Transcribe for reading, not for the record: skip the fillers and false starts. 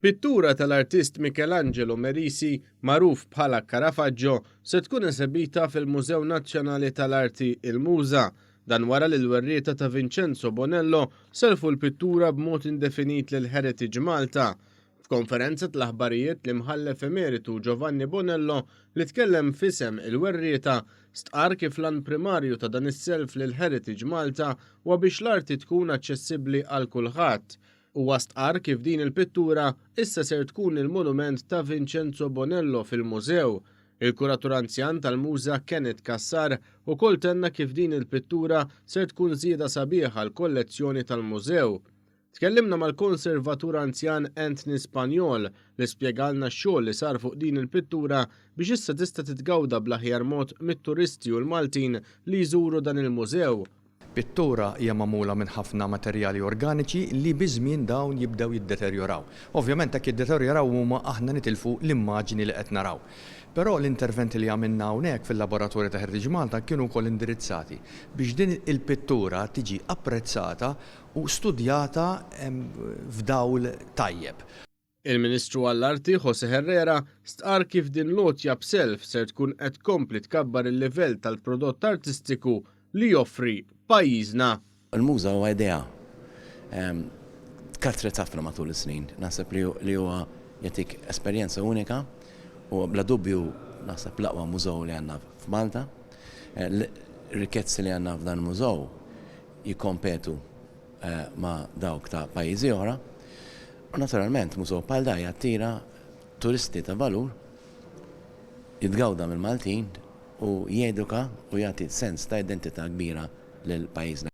Pittura tal-artist Michelangelo Merisi, magħruf bħala Caravaggio, se tkun esibita fil-Mużew Nazzjonali tal-Arti il-Muża, dan wara li l-werrieta ta' Vincenzo Bonello selfu l-pittura b'mod indefinit lil Heritage Malta. F'konferenza tal-aħbarijiet li mħallef emeritu Giovanni Bonello li tkellem f'isem il-werrieta stqar kif l-an primarju ta' dan is-self lil Heritage Malta wa biex l-arti tkun aċċessibbli għal kulħadd. Huwa stqar kif din il-pittura issa ser tkun il-monument ta' Vincenzo Bonello fil-mużew. Il-kuratur anzjan tal-Muża Kenneth Kassar ukoll tenna kif din il-pittura ser tkun żieda sabiħa l-kollezzjoni tal-mużew. Tkellimna mal-konservatur anzjan Anthony Spanjol li spjegalna x-xogħol li sar fuq din il-pittura biex issa tista' titgawda bl-aħjar mod mit-turisti u l-Maltin li jżuru dan il-mużew. Pittura hija magħmula minn ħafna materjali organiċi li biżmien dawn jibdew jiddeterjoraw. Ovvjament hekk jiddeterjoraw huma aħna nitilfu l-immaġni li qed naraw. Però l-interventi li għamilna hawnhekk fil-laboratorju ta' Heritage Malta kienu wkoll indirizzati biex din il-pittura tiġi apprezzata u studjata f'dawl tajjeb. Il-Ministru għall-Arti José Herrera stqar kif din lotja b'self ser tkun qed tkompli tkabbar il-livell tal-prodott artistiku li joffri pajjiżna. Il-Muża huwa idea tkatret ħafna matul is-snin. Naħseb li huwa jagħtik esperjenza unika u bla dubju naħseb l-aqwa mużew li għandna f'Malta. Ir-rikkezzi li għandna f'dan mużew jikkompetu ma' dawk ta' pajjiżi oħra. U naturalment mużew bħal da jattira turisti ta' valur jitgawda mill-Maltin u jeduka u jagħti sens ta' identità kbira lil pajjiżna.